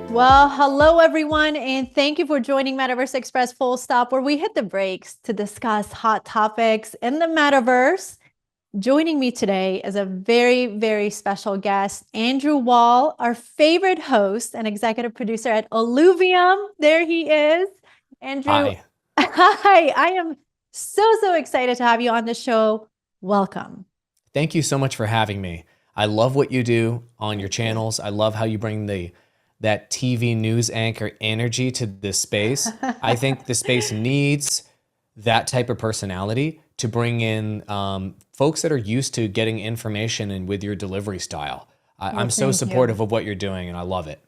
Well, hello everyone, and thank you for joining Metaverse Express Full Stop, where we hit the brakes to discuss hot topics in the metaverse. Joining me today is a very, very special guest, Andrew Wall, our favorite host and executive producer at Illuvium. There he is. Andrew, Hi. hi. I am so excited to have you on the show. Welcome. Thank you so much for having me. I love what you do on your Thank you. channels. I love how you bring that TV news anchor energy to this space. I think the space needs that type of personality to bring in folks that are used to getting information and with your delivery style. Well, I'm so thank you. supportive of what you're doing, and I love it.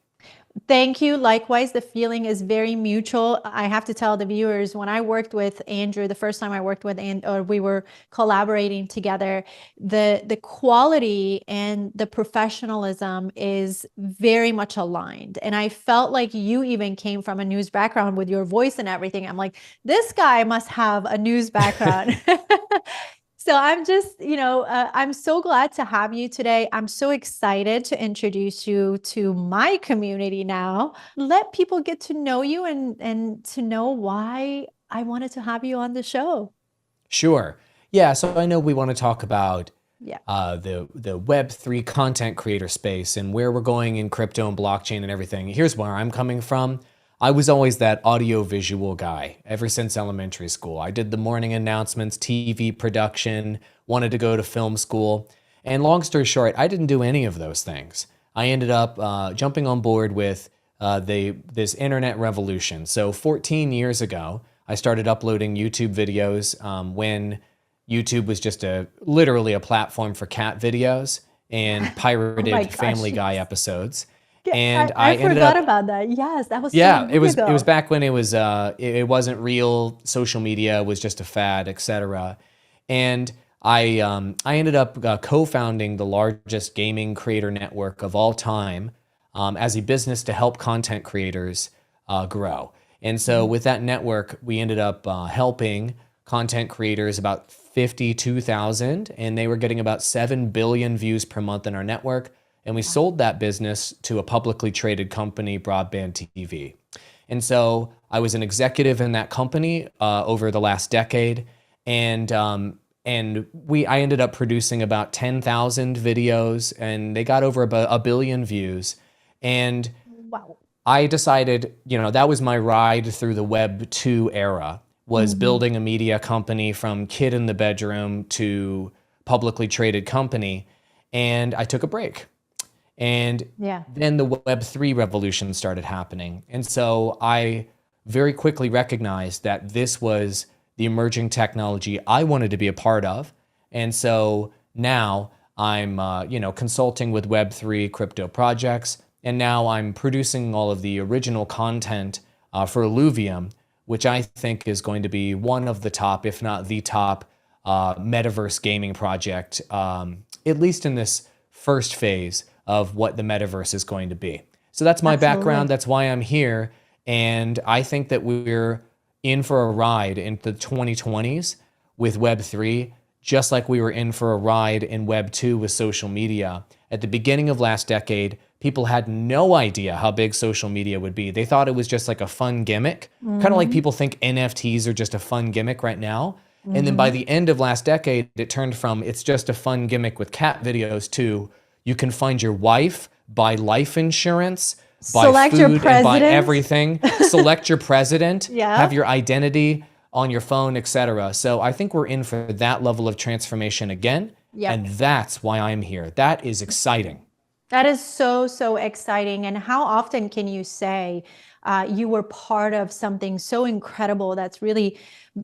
Thank you. Likewise, the feeling is very mutual. I have to tell the viewers, when I worked with Andrew, the first time I worked with or we were collaborating together, the quality and the professionalism is very much aligned. And I felt like you even came from a news background with your voice and everything. I'm like, this guy must have a news background. So I'm just, I'm so glad to have you today. I'm so excited to introduce you to my community now. Let people get to know you and to know why I wanted to have you on the show. Sure. Yeah, so I know we want to talk about Yeah. the Web3 content creator space and where we're going in crypto and blockchain and everything. Here's where I'm coming from. I was always that audio visual guy ever since elementary school. I did the morning announcements, TV production, wanted to go to film school. And long story short, I didn't do any of those things. I ended up jumping on board with this internet revolution. So 14 years ago, I started uploading YouTube videos when YouTube was just literally a platform for cat videos and Oh my pirated gosh. Family Guy Yes. episodes. Yeah, And I I ended forgot up, about that. Yes, that was so yeah, long it was ago. back when it wasn't real. Social media was just a fad, etc. And I ended up co-founding the largest gaming creator network of all time as a business to help content creators grow. And so Mhm. with that network, we ended up helping content creators about 52,000, and they were getting about 7 billion views per month in our network. And we Wow. sold that business to a publicly traded company, Broadband TV. And so I was an executive in that company over the last decade, and I ended up producing about 10,000 videos, and they got over about a billion views. And Wow. I decided, that was my ride through the Web 2 era, was Mhm. building a media company from kid in the bedroom to publicly traded company. And I took a break. And Yeah. then the Web3 revolution started happening. And so I very quickly recognized that this was the emerging technology I wanted to be a part of. And so now I'm, consulting with Web3 crypto projects. And now I'm producing all of the original content for Illuvium, which I think is going to be one of the top, if not the top, metaverse gaming project, at least in this first phase of what the metaverse is going to be. So that's my background. Absolutely. That's why I'm here. And I think that we're in for a ride in the 2020s with Web3, just like we were in for a ride in Web 2 with social media. At the beginning of last decade, people had no idea how big social media would be. They thought it was just like a fun gimmick, kind of like Mhm. people think NFTs are just a fun gimmick right now. And then by Mhm. the end of last decade, it turned from it's just a fun gimmick with cat videos to you can find your wife, buy life insurance, buy Select your food, and buy president. everything, select your president, Yeah. have your identity on your phone, etc. So I think we're in for that level of transformation again. Yep. And that's why I'm here. That is exciting. That is so exciting. And how often can you say you were part of something so incredible that's really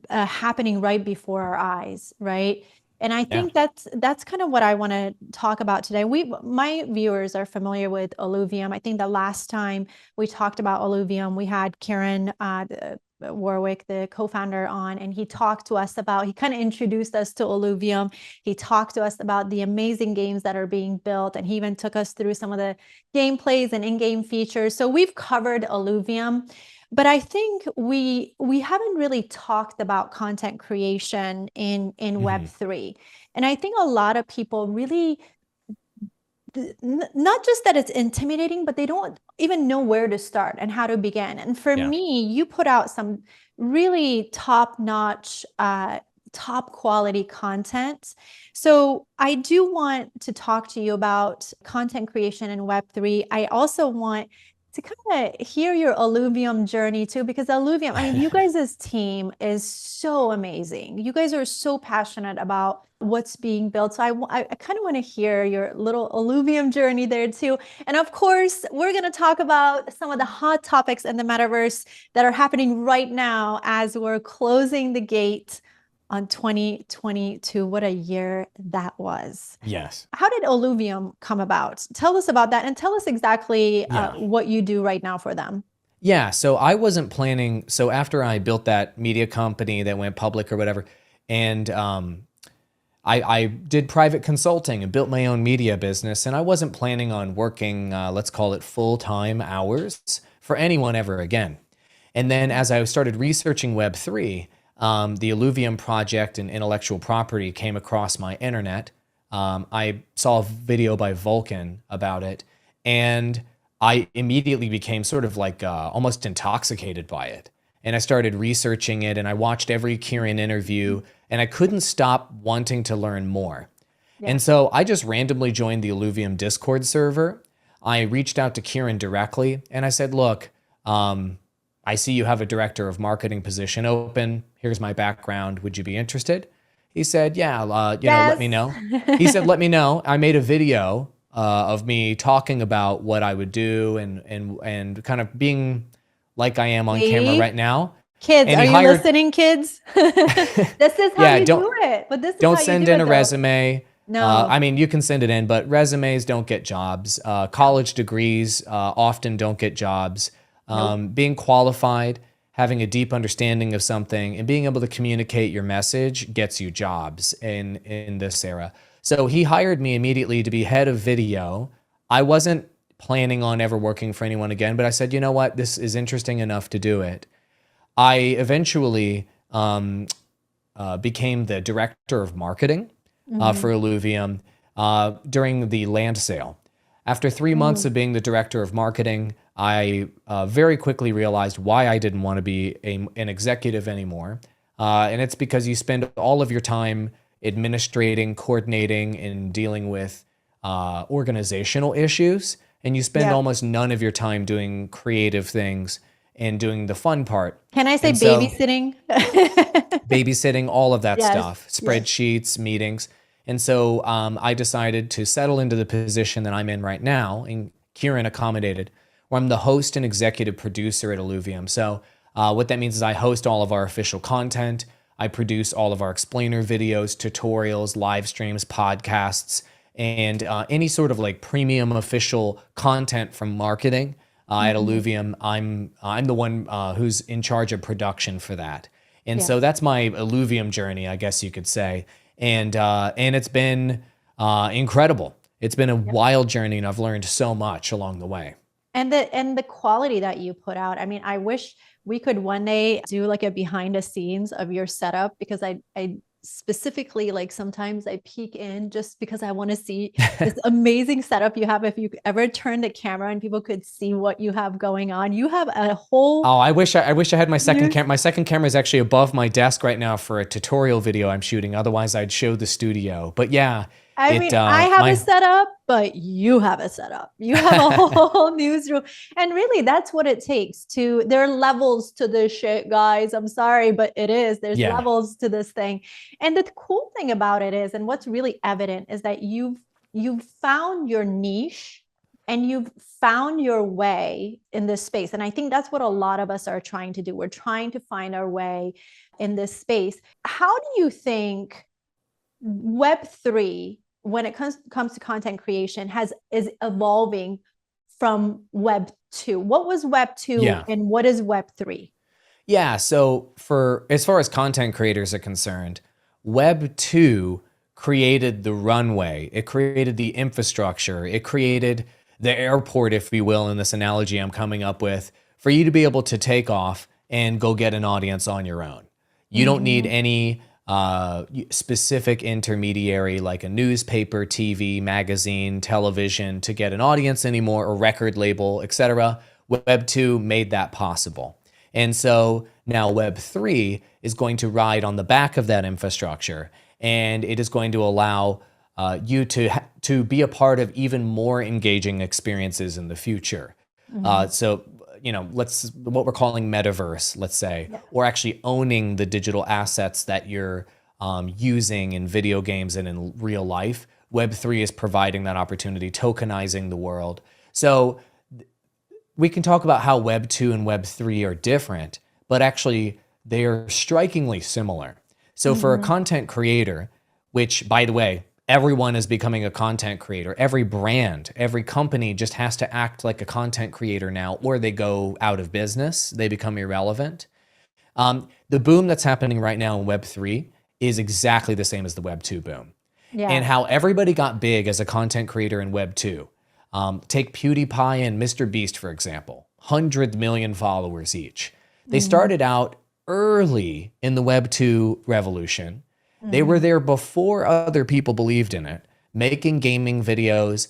happening right before our eyes, right? And I Yeah. think that's kind of what I want to talk about today. My viewers are familiar with Illuvium. I think the last time we talked about Illuvium, we had Karen Warwick, the co-founder, on, and he talked to us about. He kind of introduced us to Illuvium. He talked to us about the amazing games that are being built, and he even took us through some of the gameplays and in-game features. So we've covered Illuvium, but I think we haven't really talked about content creation in Hmm. Web3. And I think a lot of people really not just that it's intimidating, but they don't even know where to start and how to begin. And for me, you put out some really top-notch, top quality content. So I do want to talk to you about content creation in Web3. I also want to kind of hear your Illuvium journey too, because Illuvium, I mean, you guys' team is so amazing. You guys are so passionate about what's being built. So I kind of want to hear your little Illuvium journey there too. And of course, we're going to talk about some of the hot topics in the metaverse that are happening right now as we're closing the gate on 2022. What a year that was. Yes. How did Illuvium come about? Tell us about that, and tell us exactly what you do right now for them. Yeah, so I wasn't planning. So after I built that media company that went public or whatever, and I did private consulting and built my own media business, and I wasn't planning on working, let's call it full-time hours for anyone ever again. And then as I started researching Web3, the Illuvium project and intellectual property came across my internet. I saw a video by Vulcan about it, and I immediately became sort of like almost intoxicated by it. And I started researching it, and I watched every Kieran interview, and I couldn't stop wanting to learn more. Yeah. And so I just randomly joined the Illuvium Discord server. I reached out to Kieran directly, and I said, look, I see you have a director of marketing position open. Here's my background. Would you be interested? He said, yeah, let me know. He said, let me know. I made a video of me talking about what I would do and kind of being like I am on camera right now. Kids, are you listening, kids? This is how you do it. But this is don't send in a resume. No. I mean, you can send it in, but resumes don't get jobs. College degrees often don't get jobs. Being qualified, having a deep understanding of something, and being able to communicate your message gets you jobs in this era. So he hired me immediately to be head of video. I wasn't planning on ever working for anyone again, but I said, you know what, this is interesting enough to do it. I eventually became the director of marketing for Illuvium during the land sale. After 3 months of being the director of marketing, I very quickly realized why I didn't want to be an executive anymore. And it's because you spend all of your time administrating, coordinating, and dealing with organizational issues. And you spend almost none of your time doing creative things and doing the fun part. Can I say babysitting? Babysitting, all of that stuff, spreadsheets, meetings. And so I decided to settle into the position that I'm in right now, and Kieran accommodated, where I'm the host and executive producer at Illuvium. So what that means is I host all of our official content. I produce all of our explainer videos, tutorials, live streams, podcasts, and any sort of like premium official content from marketing at Illuvium. I'm the one who's in charge of production for that. And so that's my Illuvium journey, I guess you could say. And it's been incredible. It's been a wild journey, and I've learned so much along the way. And the quality that you put out. I mean, I wish we could one day do like a behind the scenes of your setup, because I specifically, like, sometimes I peek in just because I want to see this amazing setup you have. If you ever turn the camera and people could see what you have going on, you have a whole. Oh, I wish I had my second camera. My second camera is actually above my desk right now for a tutorial video I'm shooting. Otherwise, I'd show the studio. But yeah. I mean, I have a setup, but you have a setup. You have a whole newsroom. And really, that's what it takes there are levels to this shit, guys. I'm sorry, but it is. There's levels to this thing. And the cool thing about it is, and what's really evident, is that you've found your niche and you've found your way in this space. And I think that's what a lot of us are trying to do. We're trying to find our way in this space. How do you think Web3, when it comes to content creation, is evolving from Web 2? What was Web 2 and what is Web 3? Yeah, so as far as content creators are concerned, Web 2 created the runway. It created the infrastructure. It created the airport, if you will, in this analogy I'm coming up with, for you to be able to take off and go get an audience on your own. You don't need any specific intermediary like a newspaper, TV, magazine, television to get an audience anymore, or record label, etc. Web 2 made that possible. And so now Web 3 is going to ride on the back of that infrastructure, and it is going to allow you to be a part of even more engaging experiences in the future. So, what we're calling Metaverse, let's say, or actually owning the digital assets that you're using in video games and in real life. Web3 is providing that opportunity, tokenizing the world. So we can talk about how Web 2 and Web 3 are different, but actually they are strikingly similar. So for a content creator, which, by the way, everyone is becoming a content creator. Every brand, every company just has to act like a content creator now, or they go out of business. They become irrelevant. The boom that's happening right now in Web 3 is exactly the same as the Web 2 boom. Yeah. And how everybody got big as a content creator in Web 2. Take PewDiePie and Mr. Beast, for example, 100 million followers each. They started out early in the Web 2 revolution. They were there before other people believed in it, making gaming videos,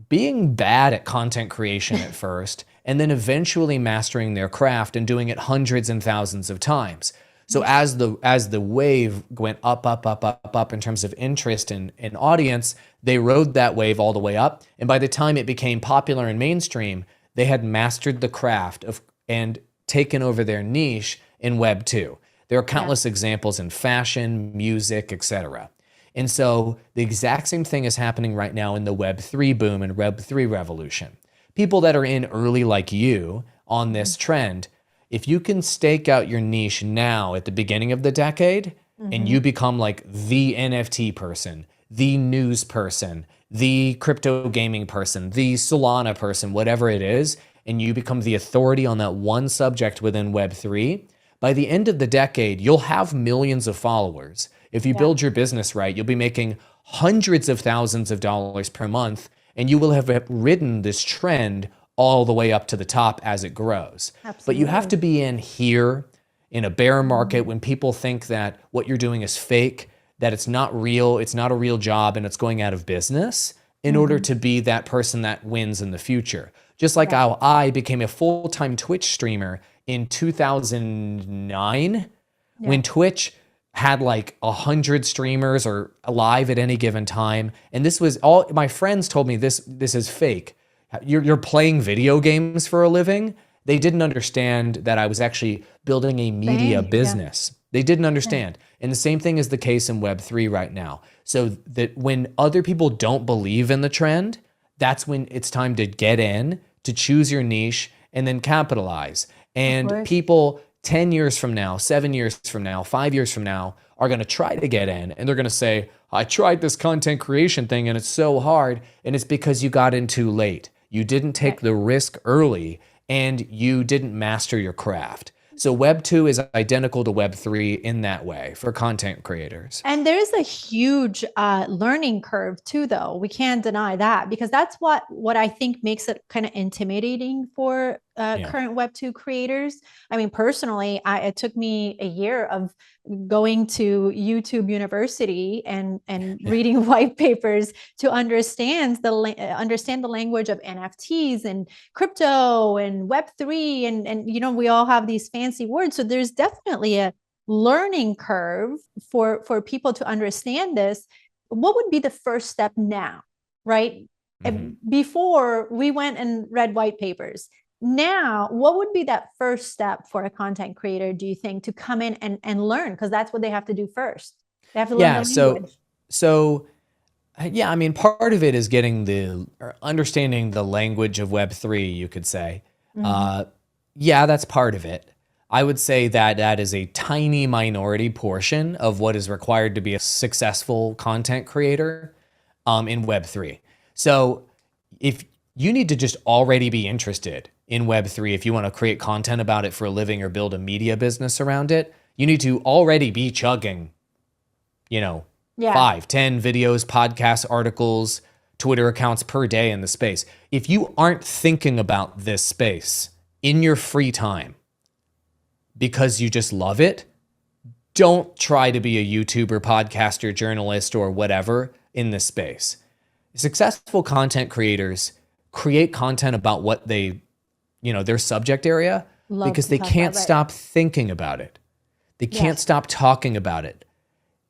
being bad at content creation at first, and then eventually mastering their craft and doing it hundreds and thousands of times. So as the wave went up in terms of interest and audience, they rode that wave all the way up. And by the time it became popular and mainstream, they had mastered the craft and taken over their niche in Web 2. There are countless examples in fashion, music, etc. And so the exact same thing is happening right now in the Web 3 boom and Web 3 revolution. People that are in early like you on this trend, if you can stake out your niche now at the beginning of the decade, and you become like the NFT person, the news person, the crypto gaming person, the Solana person, whatever it is, and you become the authority on that one subject within Web 3, by the end of the decade, you'll have millions of followers. If you build your business right, you'll be making hundreds of thousands of dollars per month, and you will have ridden this trend all the way up to the top as it grows. Absolutely. But you have to be in here in a bear market when people think that what you're doing is fake, that it's not real, it's not a real job, and it's going out of business in order to be that person that wins in the future. Just like how I became a full-time Twitch streamer in 2009 when Twitch had like 100 streamers or live at any given time. And this was all, my friends told me this is fake. You're playing video games for a living. They didn't understand that I was actually building a media business. They didn't understand. And the same thing is the case in Web 3 right now. So that when other people don't believe in the trend, that's when it's time to get in, to choose your niche, and then capitalize. And people 10 years from now, 7 years from now, 5 years from now are going to try to get in, and they're going to say, I tried this content creation thing and it's so hard. And it's because you got in too late. You didn't take the risk early, and you didn't master your craft. So Web 2 is identical to Web 3 in that way for content creators. And there's a huge learning curve too, though. We can't deny that, because that's what I think makes it kind of intimidating for current Web 2 creators. I mean, personally, it took me a year of going to YouTube University and reading white papers to understand the language of NFTs and crypto and Web 3, and you know, we all have these fancy words. So there's definitely a learning curve for people to understand this. What would be the first step now, right? Before we went and read white papers. Now, what would be that first step for a content creator, do you think, to come in and learn? Because that's what they have to do first. They have to learn the language. So yeah, I mean, part of it is understanding the language of Web 3, you could say. Yeah, that's part of it. I would say that is a tiny minority portion of what is required to be a successful content creator in Web 3. So if you need to just already be interested in Web 3, if you want to create content about it for a living or build a media business around it, you need to already be chugging, 5, 10 videos, podcasts, articles, Twitter accounts per day in the space. If you aren't thinking about this space in your free time because you just love it, don't try to be a YouTuber, podcaster, journalist, or whatever in this space. Successful content creators create content about what they, their subject area, Love because to they talk can't about, right? stop thinking about it. They can't Yes. stop talking about it.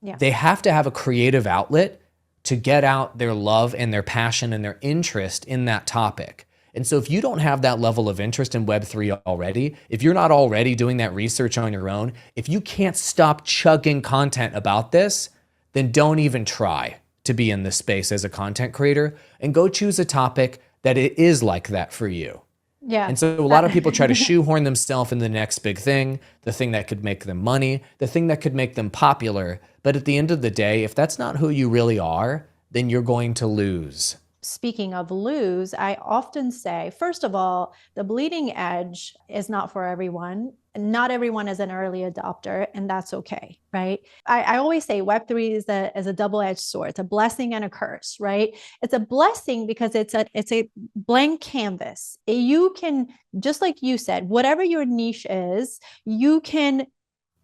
Yeah. They have to have a creative outlet to get out their love and their passion and their interest in that topic. And so if you don't have that level of interest in Web3 already, if you're not already doing that research on your own, if you can't stop chugging content about this, then don't even try to be in this space as a content creator, and go choose a topic that it is like that for you. Yeah. And so a lot of people try to shoehorn themselves in the next big thing, the thing that could make them money, the thing that could make them popular. But at the end of the day, if that's not who you really are, then you're going to lose. Speaking of lose, I often say, first of all, the bleeding edge is not for everyone. Not everyone is an early adopter, and that's okay, right? I always say Web3 is a double-edged sword. It's a blessing and a curse, right? It's a blessing because it's a blank canvas. You can, just like you said, whatever your niche is, you can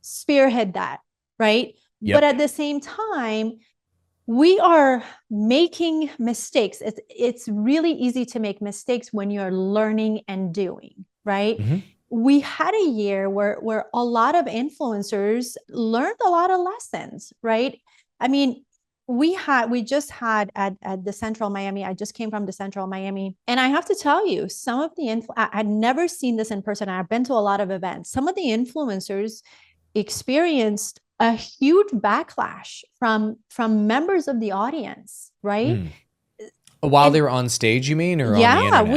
spearhead that, right? Yep. But at the same time, we are making mistakes. It's really easy to make mistakes when you're learning and doing, right? Mm-hmm. We had a year where a lot of influencers learned a lot of lessons, right? I mean, we just had at the Central Miami, I just came from the Central Miami, and I have to tell you, some of the I'd never seen this in person. I've been to a lot of events. Some of the influencers experienced a huge backlash from members of the audience, right? While they were on stage, you mean, or on the internet?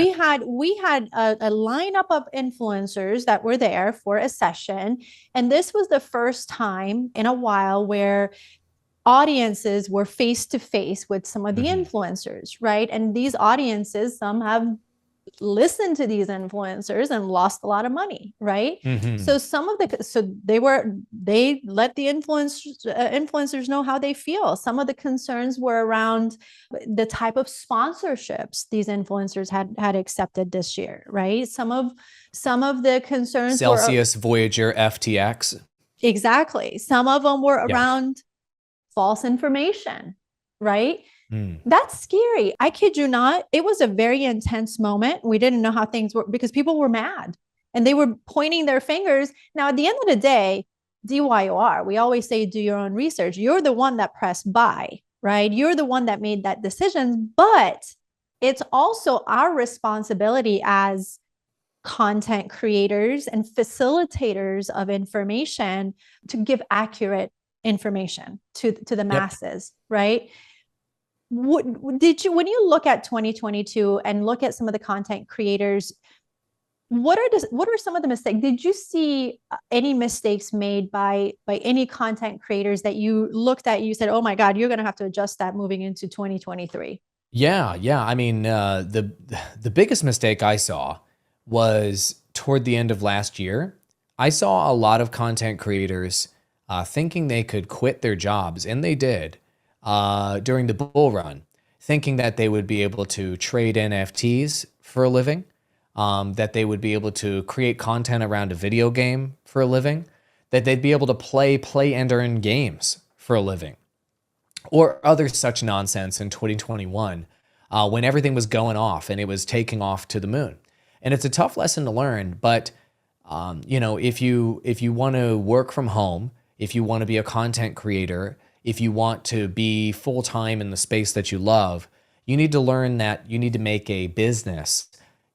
we had a lineup of influencers that were there for a session, and this was the first time in a while where audiences were face to face with some of the influencers, right? And these audiences, some have listened to these influencers and lost a lot of money, right? So they let the influencers know how they feel. Some of the concerns were around the type of sponsorships these influencers had accepted this year, right? Some of the concerns Celsius, Voyager, FTX. Exactly. Some of them were around false information, right? That's scary. I kid you not. It was a very intense moment. We didn't know how things were because people were mad and they were pointing their fingers. Now, at the end of the day, DYOR, we always say, do your own research. You're the one that pressed buy, right? You're the one that made that decision, but it's also our responsibility as content creators and facilitators of information to give accurate information to the masses, right? When you look at 2022 and look at some of the content creators, what are some of the mistakes? Did you see any mistakes made by any content creators that you looked at, you said, oh my God, you're going to have to adjust that moving into 2023? Yeah. I mean, the biggest mistake I saw was toward the end of last year. I saw a lot of content creators thinking they could quit their jobs, and they did. During the bull run, thinking that they would be able to trade NFTs for a living, that they would be able to create content around a video game for a living, that they'd be able to play and earn games for a living, or other such nonsense in 2021 when everything was going off and it was taking off to the moon. And it's a tough lesson to learn, but if you want to work from home, if you want to be a content creator, if you want to be full-time in the space that you love, you need to learn that you need to make a business.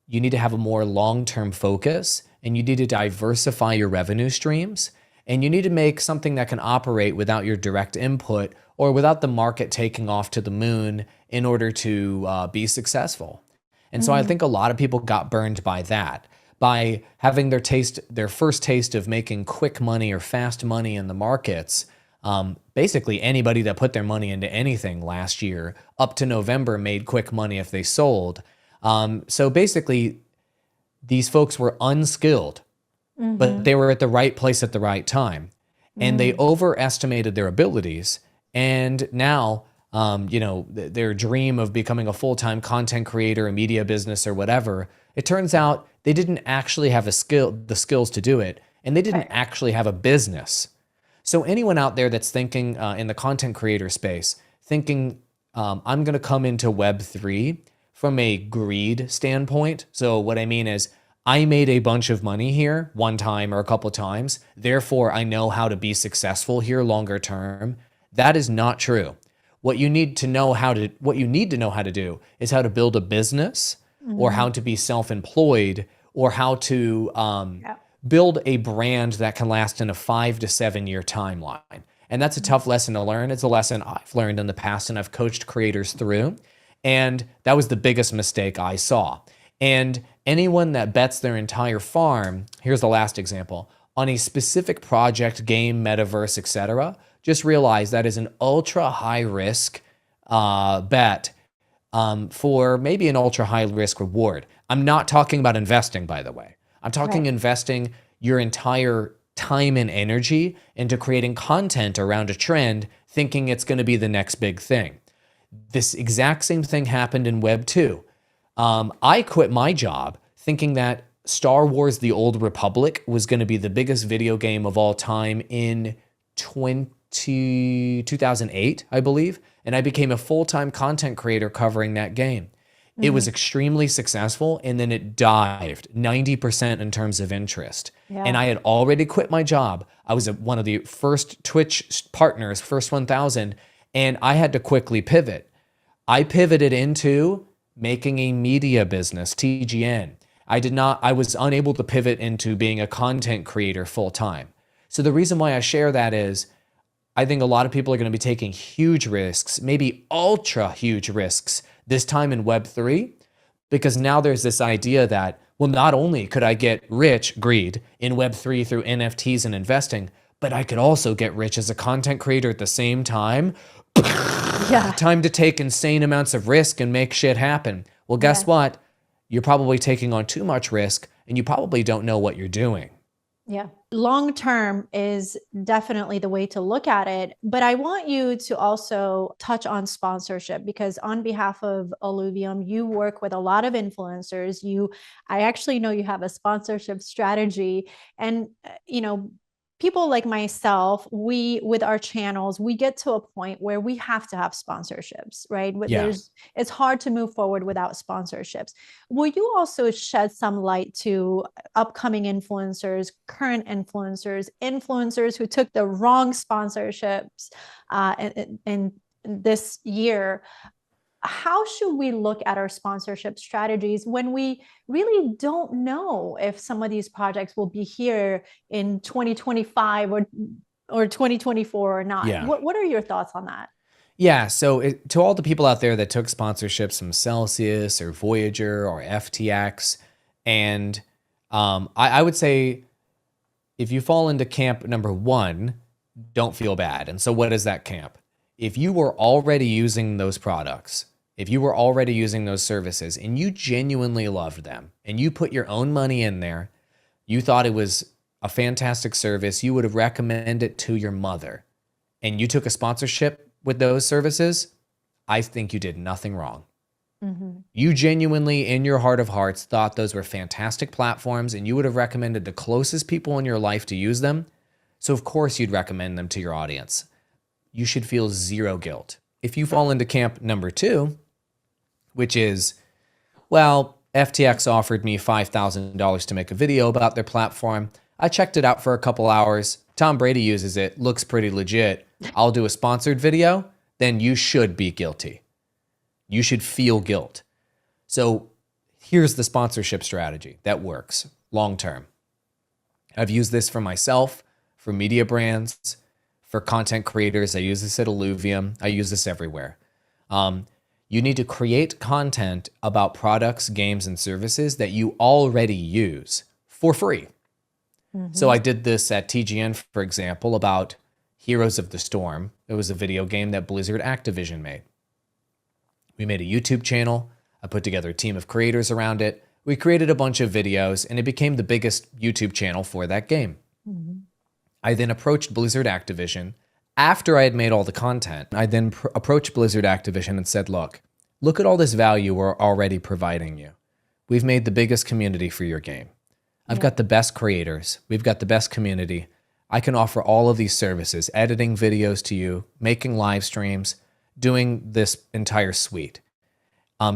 You need to have a more long-term focus, and you need to diversify your revenue streams, and you need to make something that can operate without your direct input or without the market taking off to the moon in order to be successful. And so I think a lot of people got burned by that, by having their first taste of making quick money or fast money in the markets. Basically anybody that put their money into anything last year up to November made quick money if they sold. So basically these folks were unskilled, but they were at the right place at the right time, and they overestimated their abilities. And now, their dream of becoming a full-time content creator, a media business or whatever, it turns out they didn't actually have the skills to do it. And they didn't actually have a business. So anyone out there that's thinking in the content creator space, thinking I'm going to come into Web3 from a greed standpoint. So what I mean is I made a bunch of money here one time or a couple times. Therefore, I know how to be successful here longer term. That is not true. What you need to know how to do is how to build a business or how to be self-employed or how to build a brand that can last in a 5 to 7 year timeline. And that's a tough lesson to learn. It's a lesson I've learned in the past and I've coached creators through. And that was the biggest mistake I saw. And anyone that bets their entire farm, here's the last example, on a specific project, game, metaverse, etc., just realize that is an ultra high risk bet for maybe an ultra high risk reward. I'm not talking about investing, by the way. I'm talking investing your entire time and energy into creating content around a trend, thinking it's going to be the next big thing. This exact same thing happened in Web 2. I quit my job thinking that Star Wars: The Old Republic was going to be the biggest video game of all time in 2008, I believe, and I became a full-time content creator covering that game. It was extremely successful, and then it dived 90% in terms of interest. Yeah. And I had already quit my job. I was one of the first Twitch partners, first 1,000, and I had to quickly pivot. I pivoted into making a media business, TGN. I was unable to pivot into being a content creator full-time. So the reason why I share that is I think a lot of people are going to be taking huge risks, maybe ultra huge risks this time in Web3, because now there's this idea that, well, not only could I get rich, greed, in Web3 through NFTs and investing, but I could also get rich as a content creator at the same time. Yeah. Time to take insane amounts of risk and make shit happen. Well, guess what? You're probably taking on too much risk and you probably don't know what you're doing. Yeah. Long term is definitely the way to look at it. But I want you to also touch on sponsorship, because on behalf of Illuvium, you work with a lot of influencers. I actually know you have a sponsorship strategy. And, people like myself, with our channels, we get to a point where we have to have sponsorships, right? Yeah. It's hard to move forward without sponsorships. Will you also shed some light to upcoming influencers, current influencers who took the wrong sponsorships in this year? How should we look at our sponsorship strategies when we really don't know if some of these projects will be here in 2025 or 2024 or not? Yeah. What are your thoughts on that? Yeah, so to all the people out there that took sponsorships from Celsius or Voyager or FTX, and I would say if you fall into camp number one, don't feel bad. And so what is that camp? If you were already using those products, if you were already using those services and you genuinely loved them and you put your own money in there, you thought it was a fantastic service, you would have recommended it to your mother, and you took a sponsorship with those services, I think you did nothing wrong. Mm-hmm. You genuinely, in your heart of hearts, thought those were fantastic platforms and you would have recommended the closest people in your life to use them. So of course you'd recommend them to your audience. You should feel zero guilt. If you fall into camp number two, which is, well, FTX offered me $5,000 to make a video about their platform. I checked it out for a couple hours. Tom Brady uses it, looks pretty legit. I'll do a sponsored video. Then you should be guilty. You should feel guilt. So here's the sponsorship strategy that works long term. I've used this for myself, for media brands, for content creators. I use this at Illuvium. I use this everywhere. You need to create content about products, games, and services that you already use for free. Mm-hmm. So I did this at TGN, for example, about Heroes of the Storm. It was a video game that Blizzard Activision made. We made a YouTube channel. I put together a team of creators around it. We created a bunch of videos, and it became the biggest YouTube channel for that game. Mm-hmm. I then approached Blizzard Activision. After I had made all the content, I then approached Blizzard Activision and said, look at all this value we're already providing you. We've made the biggest community for your game. I've got the best creators. We've got the best community. I can offer all of these services, editing videos to you, making live streams, doing this entire suite.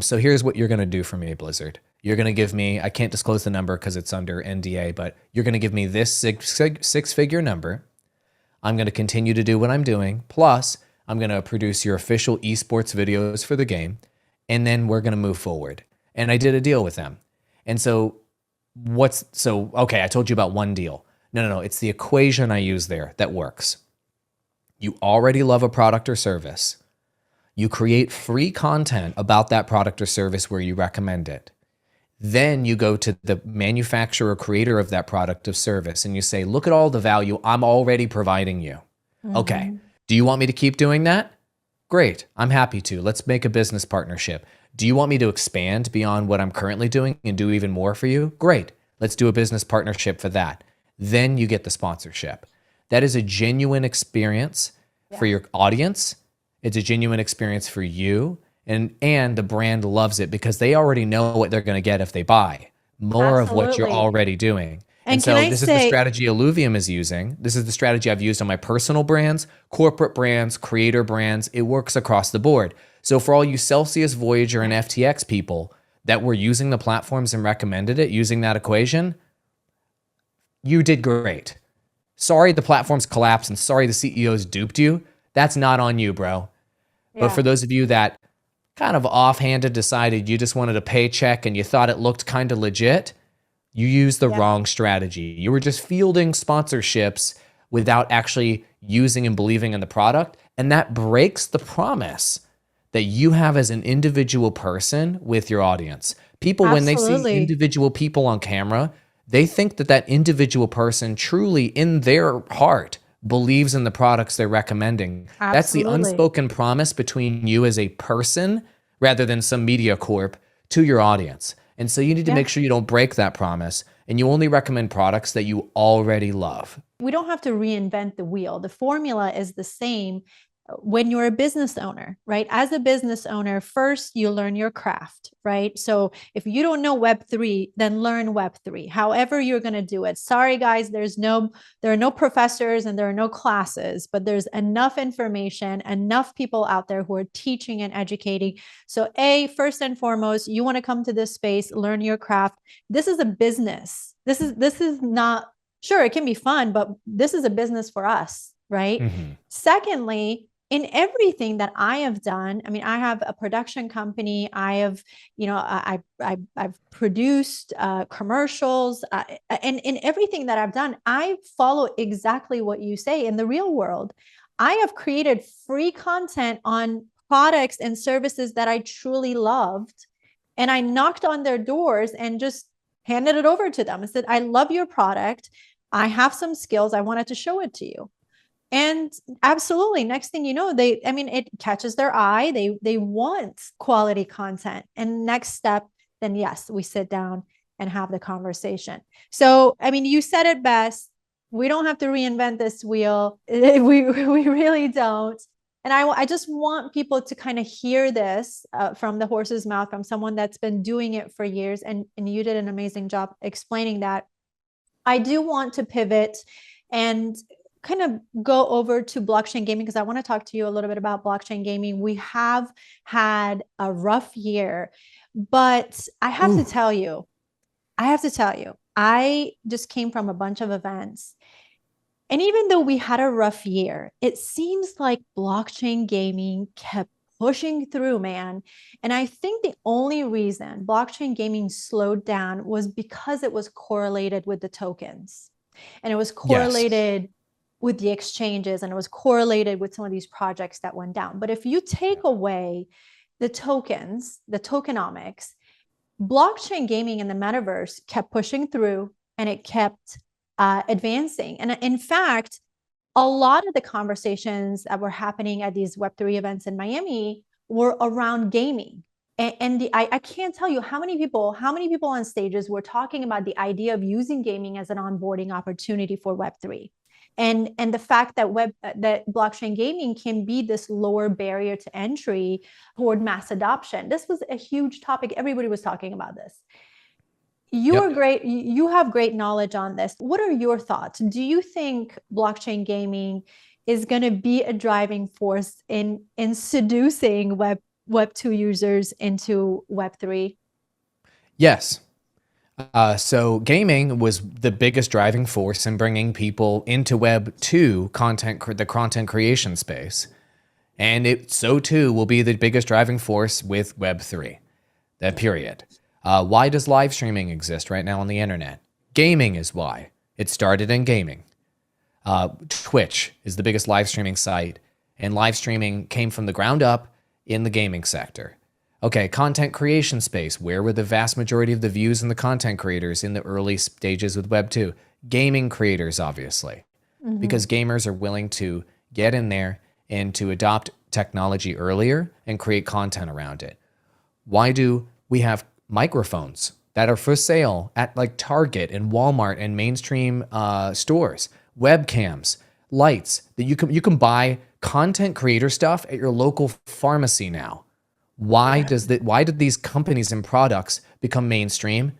So here's what you're going to do for me, Blizzard. You're going to give me, I can't disclose the number because it's under NDA, but you're going to give me this six-figure number. I'm going to continue to do what I'm doing. Plus, I'm going to produce your official esports videos for the game. And then we're going to move forward. And I did a deal with them. And so okay, I told you about one deal. No. It's the equation I use there that works. You already love a product or service. You create free content about that product or service where you recommend it. Then you go to the manufacturer or creator of that product or service and you say, look at all the value I'm already providing you. Okay, do you want me to keep doing that? Great, I'm happy to. Let's make a business partnership. Do you want me to expand beyond what I'm currently doing and do even more for you? Great, let's do a business partnership for that. Then you get the sponsorship. That is a genuine experience for your audience. It's a genuine experience for you. And the brand loves it because they already know what they're going to get if they buy more of what you're already doing. And so this is the strategy Illuvium is using. This is the strategy I've used on my personal brands, corporate brands, creator brands. It works across the board. So for all you Celsius, Voyager, and FTX people that were using the platforms and recommended it using that equation, you did great. Sorry the platforms collapsed and sorry the CEOs duped you. That's not on you, bro. But for those of you that kind of offhanded decided you just wanted a paycheck and you thought it looked kind of legit, you used the wrong strategy. You were just fielding sponsorships without actually using and believing in the product. And that breaks the promise that you have as an individual person with your audience. People, when they see individual people on camera, they think that that individual person truly in their heart believes in the products they're recommending. That's the unspoken promise between you as a person rather than some media corp to your audience. And so you need to make sure you don't break that promise and you only recommend products that you already love. We don't have to reinvent the wheel. The formula is the same when you're a business owner, right? As a business owner, first you learn your craft, right? So if you don't know Web3, then learn Web3, however you're going to do it. Sorry, guys, there are no professors and there are no classes, but there's enough information, enough people out there who are teaching and educating. So first and foremost, you want to come to this space, learn your craft. This is a business. This is not, sure, it can be fun, but this is a business for us, right? Secondly, in everything that I have done, I mean, I have a production company. I have, I've produced commercials, and in everything that I've done, I follow exactly what you say. In the real world, I have created free content on products and services that I truly loved, and I knocked on their doors and just handed it over to them. I said, I love your product. I have some skills. I wanted to show it to you. And absolutely, next thing you know, it catches their eye. They want quality content. And next step, then yes, we sit down and have the conversation. So, I mean, you said it best. We don't have to reinvent this wheel. We really don't. And I just want people to kind of hear this from the horse's mouth, from someone that's been doing it for years. And you did an amazing job explaining that. I do want to pivot and kind of go over to blockchain gaming because I want to talk to you a little bit about blockchain gaming. We have had a rough year, but I have to tell you, I just came from a bunch of events. And even though we had a rough year, it seems like blockchain gaming kept pushing through, man. And I think the only reason blockchain gaming slowed down was because it was correlated with the tokens. And it was correlated with the exchanges, and it was correlated with some of these projects that went down. But if you take away the tokens, the tokenomics, blockchain gaming in the metaverse kept pushing through and it kept advancing. And in fact, a lot of the conversations that were happening at these Web3 events in Miami were around gaming. And I can't tell you how many people on stages were talking about the idea of using gaming as an onboarding opportunity for Web3. And the fact that that blockchain gaming can be this lower barrier to entry toward mass adoption. This was a huge topic. Everybody was talking about this. You are Yep. great. You have great knowledge on this. What are your thoughts? Do you think blockchain gaming is going to be a driving force in seducing Web 2 users into Web 3? Yes. So gaming was the biggest driving force in bringing people into Web 2 the content creation space. And it so too will be the biggest driving force with Web 3. That period. Why does live streaming exist right now on the internet? Gaming is why. It started in gaming. Twitch is the biggest live streaming site, and live streaming came from the ground up in the gaming sector. Okay, content creation space. Where were the vast majority of the views and the content creators in the early stages with Web 2? Gaming creators, obviously, because gamers are willing to get in there and to adopt technology earlier and create content around it. Why do we have microphones that are for sale at like Target and Walmart and mainstream stores? Webcams, lights that you can buy content creator stuff at your local pharmacy now. Why did these companies and products become mainstream?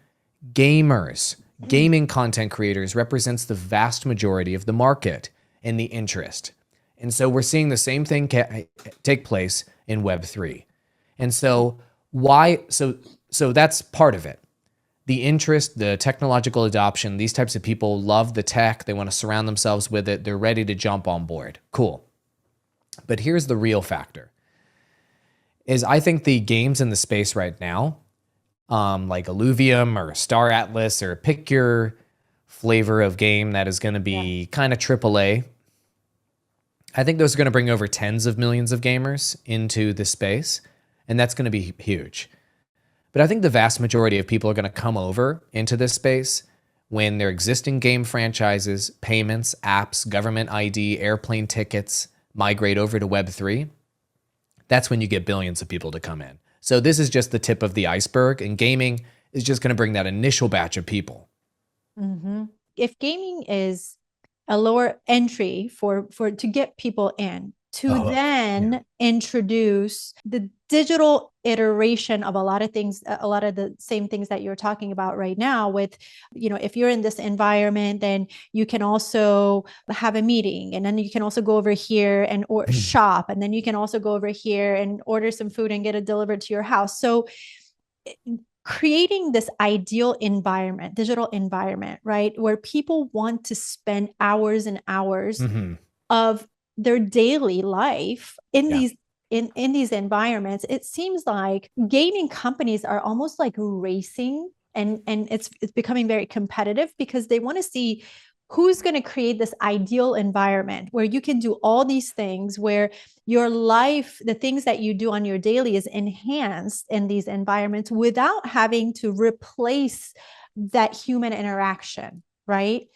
Gamers, gaming content creators represents the vast majority of the market and the interest. And so we're seeing the same thing take place in Web3. And so so that's part of it. The interest, the technological adoption, these types of people love the tech. They want to surround themselves with it. They're ready to jump on board. Cool. But here's the real factor. Is I think the games in the space right now, like Illuvium or Star Atlas, or pick your flavor of game that is going to be kind of AAA. I think those are going to bring over tens of millions of gamers into the space, and that's going to be huge. But I think the vast majority of people are going to come over into this space when their existing game franchises, payments, apps, government ID, airplane tickets migrate over to Web3. That's when you get billions of people to come in. So this is just the tip of the iceberg, and gaming is just going to bring that initial batch of people. If gaming is a lower entry for to get people in, to then introduce the digital iteration of a lot of things, a lot of the same things that you're talking about right now with, if you're in this environment, then you can also have a meeting, and then you can also go over here and or shop, and then you can also go over here and order some food and get it delivered to your house. So creating this ideal environment, digital environment, right, where people want to spend hours and hours of their daily life in these in these environments. It seems like gaming companies are almost like racing, and it's becoming very competitive because they want to see who's going to create this ideal environment where you can do all these things, where your life, the things that you do on your daily, is enhanced in these environments without having to replace that human interaction, right?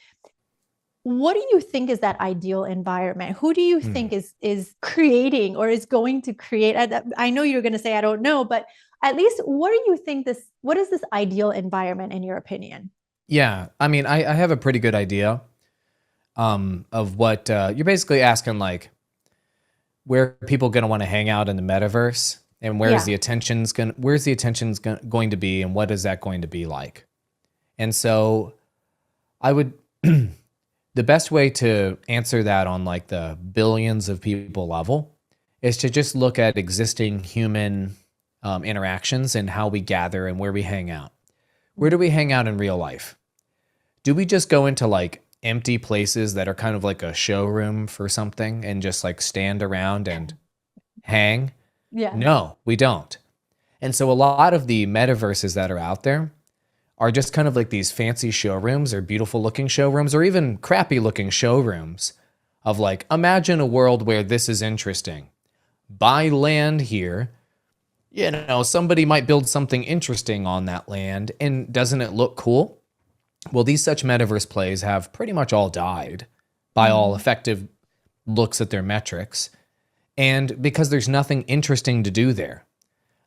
What do you think is that ideal environment? Who do you think is creating or is going to create? I know you're going to say, I don't know, but at least what do you think what is this ideal environment in your opinion? Yeah, I mean, I have a pretty good idea of what you're basically asking, like, where are people going to want to hang out in the metaverse, and where's the attention's going to be, and what is that going to be like? And so I would the best way to answer that on like the billions of people level is to just look at existing human interactions and how we gather and where we hang out. Where do we hang out in real life? Do we just go into like empty places that are kind of like a showroom for something and just like stand around and hang? Yeah. No, we don't. And so a lot of the metaverses that are out there are just kind of like these fancy showrooms or beautiful looking showrooms or even crappy looking showrooms of like, imagine a world where this is interesting. Buy land here. Somebody might build something interesting on that land, and doesn't it look cool? Well, these such metaverse plays have pretty much all died by all effective looks at their metrics. And because there's nothing interesting to do there.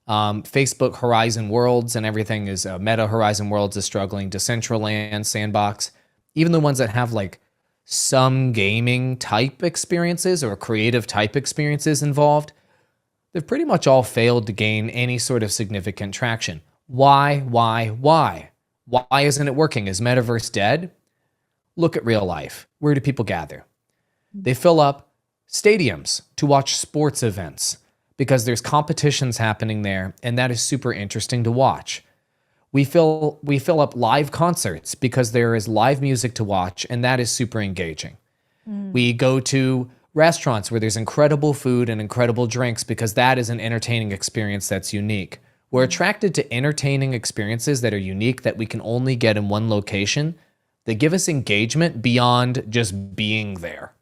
Facebook Horizon Worlds and everything is Meta Horizon Worlds is struggling. Decentraland, Sandbox, even the ones that have like some gaming type experiences or creative type experiences involved, they've pretty much all failed to gain any sort of significant traction. Why? Why isn't it working? Is Metaverse dead? Look at real life. Where do people gather? They fill up stadiums to watch sports events because there's competitions happening there, and that is super interesting to watch. We fill up live concerts because there is live music to watch, and that is super engaging. We go to restaurants where there's incredible food and incredible drinks because that is an entertaining experience that's unique. We're attracted to entertaining experiences that are unique that we can only get in one location. They give us engagement beyond just being there.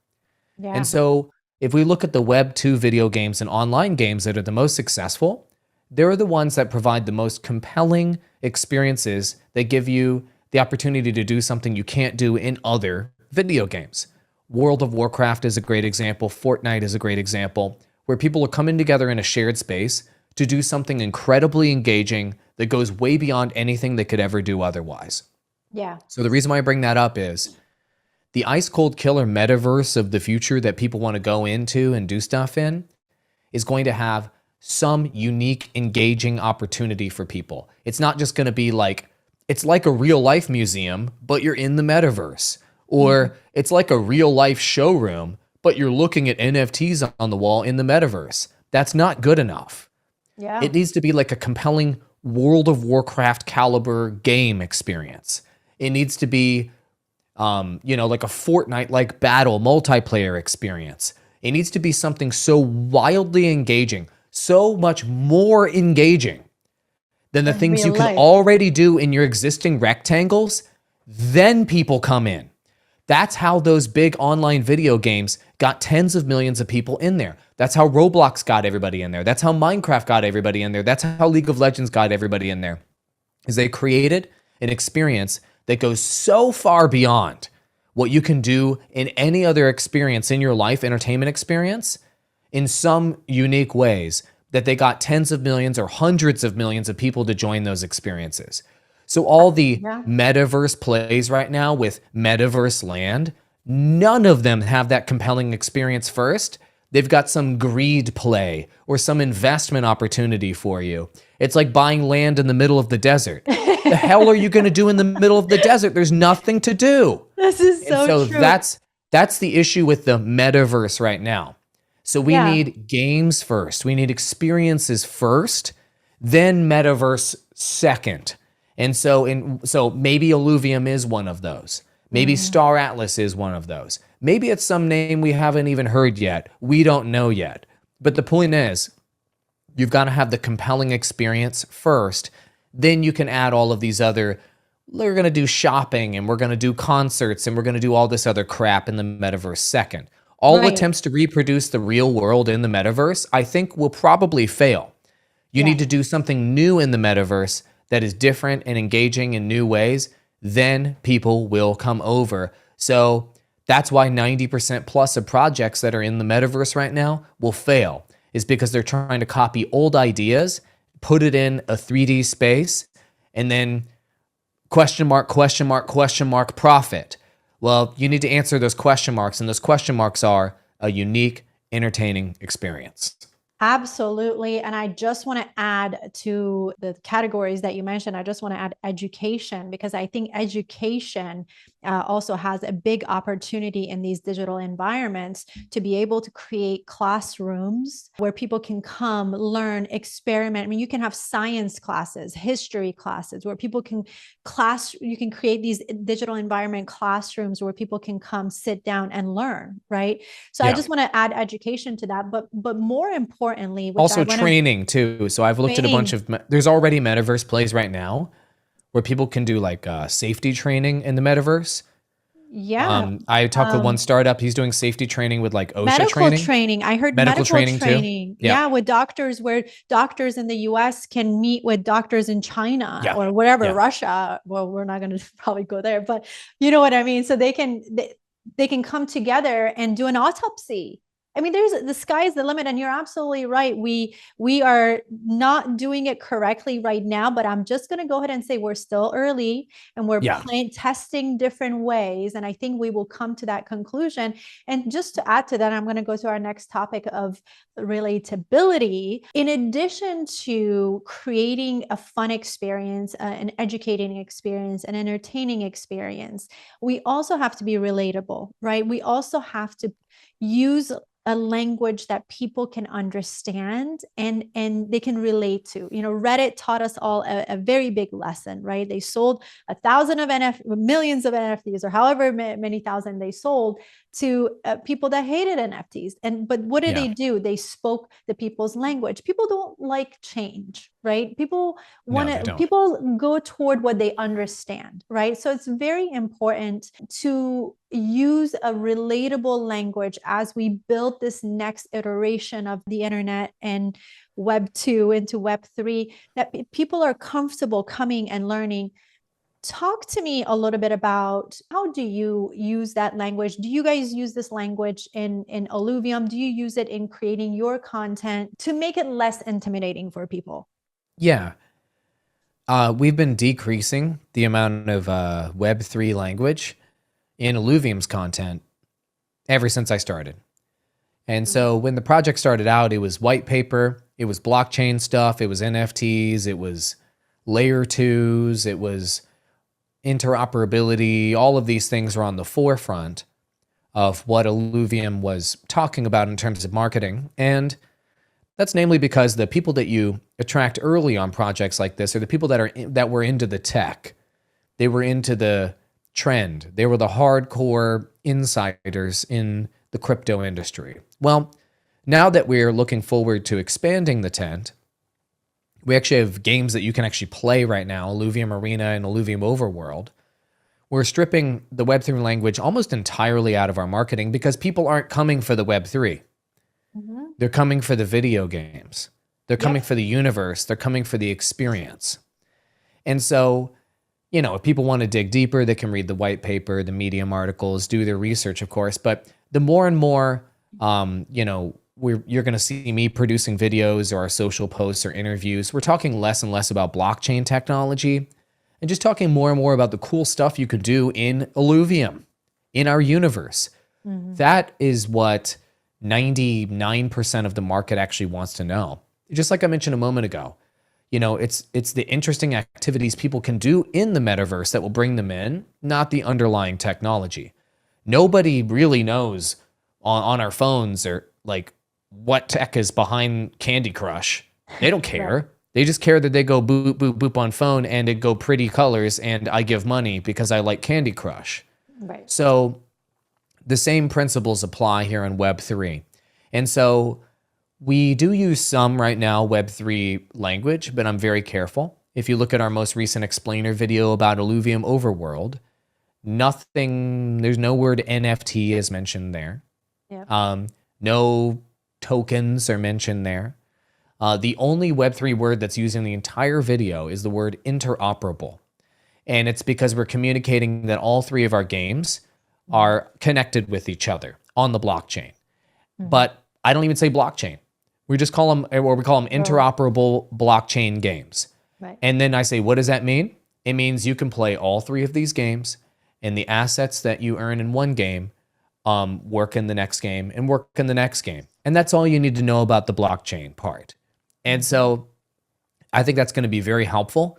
Yeah. And so if we look at the Web2 video games and online games that are the most successful, they're the ones that provide the most compelling experiences that give you the opportunity to do something you can't do in other video games. World of Warcraft is a great example. Fortnite is a great example, where people are coming together in a shared space to do something incredibly engaging that goes way beyond anything they could ever do otherwise. Yeah. So the reason why I bring that up is the ice cold killer metaverse of the future that people want to go into and do stuff in is going to have some unique, engaging opportunity for people. It's not just going to be like, it's like a real life museum, but you're in the metaverse. Or it's like a real life showroom, but you're looking at NFTs on the wall in the metaverse. That's not good enough. Yeah. It needs to be like a compelling World of Warcraft caliber game experience. It needs to be, like a Fortnite-like battle multiplayer experience. It needs to be something so wildly engaging, so much more engaging than the things you can already do in your existing rectangles. Then people come in. That's how those big online video games got tens of millions of people in there. That's how Roblox got everybody in there. That's how Minecraft got everybody in there. That's how League of Legends got everybody in there. Is they created an experience that goes so far beyond what you can do in any other experience in your life, entertainment experience, in some unique ways that they got tens of millions or hundreds of millions of people to join those experiences. So all the metaverse plays right now with Metaverse Land, none of them have that compelling experience first. They've got some greed play or some investment opportunity for you. It's like buying land in the middle of the desert. The hell are you going to do in the middle of the desert? There's nothing to do. This is so true. That's the issue with the metaverse right now. So we need games first. We need experiences first, then metaverse second. And so maybe Illuvium is one of those. Maybe Star Atlas is one of those. Maybe it's some name we haven't even heard yet. We don't know yet. But the point is, you've got to have the compelling experience first. Then you can add all of these other, we're going to do shopping and we're going to do concerts and we're going to do all this other crap in the metaverse second. All attempts to reproduce the real world in the metaverse, I think, will probably fail. You need to do something new in the metaverse that is different and engaging in new ways, then people will come over. So that's why 90% plus of projects that are in the metaverse right now will fail, is because they're trying to copy old ideas, put it in a 3D space, and then question mark, profit. Well, you need to answer those question marks, and those question marks are a unique, entertaining experience. Absolutely. And I just want to add to the categories that you mentioned, I just want to add education, because I think education also has a big opportunity in these digital environments to be able to create classrooms where people can come, learn, experiment. I mean, you can have science classes, history classes, where people can you can create these digital environment classrooms where people can come sit down and learn, right? So I just want to add education to that, but more importantly, also training too. So I've looked at a bunch of, there's already metaverse plays right now where people can do like safety training in the metaverse. Yeah. I talked with one startup. He's doing safety training with like OSHA medical training. I heard medical training too. Yeah, with doctors, where doctors in the US can meet with doctors in China or whatever, Russia. Well, we're not going to probably go there, but you know what I mean? So they can come together and do an autopsy. I mean, the sky is the limit, and you're absolutely right. We are not doing it correctly right now, but I'm just going to go ahead and say we're still early, and we're Yeah. testing different ways, and I think we will come to that conclusion. And just to add to that, I'm going to go to our next topic of relatability. In addition to creating a fun experience, an educating experience, an entertaining experience, we also have to be relatable, right? We also have to use a language that people can understand and they can relate to. Reddit taught us all a very big lesson, right? They sold millions of NFTs, or however many thousand they sold to people that hated NFTs. But what did they do? They spoke the people's language. People don't like change, right? People go toward what they understand, right? So it's very important to use a relatable language as we build this next iteration of the internet and Web2 into Web3, that people are comfortable coming and learning. Talk to me a little bit about, how do you use that language? Do you guys use this language in Illuvium? Do you use it in creating your content to make it less intimidating for people? Yeah. We've been decreasing the amount of Web3 language in Illuvium's content ever since I started. And so when the project started out, it was white paper, it was blockchain stuff, it was NFTs, it was layer 2s, it was interoperability. All of these things were on the forefront of what Illuvium was talking about in terms of marketing. And that's namely because the people that you attract early on projects like this are the people that were into the tech. They were into the trend. They were the hardcore insiders in the crypto industry. Well, now that we're looking forward to expanding the tent, we actually have games that you can actually play right now, Illuvium Arena and Illuvium Overworld. We're stripping the Web3 language almost entirely out of our marketing because people aren't coming for the Web3. Mm-hmm. They're coming for the video games. They're coming for the universe. They're coming for the experience. And so, if people want to dig deeper, they can read the white paper, the Medium articles, do their research, of course. But the more and more, you're going to see me producing videos or our social posts or interviews. We're talking less and less about blockchain technology and just talking more and more about the cool stuff you could do in Illuvium, in our universe. Mm-hmm. That is what 99% of the market actually wants to know. Just like I mentioned a moment ago, it's the interesting activities people can do in the metaverse that will bring them in, not the underlying technology. Nobody really knows on our phones or like what tech is behind Candy Crush. They don't care. Right. They just care that they go boop, boop, boop on phone and it go pretty colors and I give money because I like Candy Crush. Right. So the same principles apply here on Web3. And so we do use some right now Web3 language, but I'm very careful. If you look at our most recent explainer video about Illuvium Overworld, there's no word NFT is mentioned there. Yeah. No tokens are mentioned there. The only Web3 word that's used in the entire video is the word interoperable. And it's because we're communicating that all three of our games are connected with each other on the blockchain. Mm-hmm. But I don't even say blockchain. We call them interoperable blockchain games. Right. And then I say, what does that mean? It means you can play all three of these games and the assets that you earn in one game work in the next game and work in the next game. And that's all you need to know about the blockchain part. And so I think that's going to be very helpful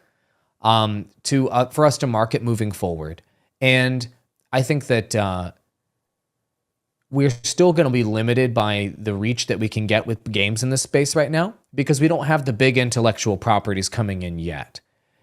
for us to market moving forward. And I think that we're still going to be limited by the reach that we can get with games in this space right now because we don't have the big intellectual properties coming in yet.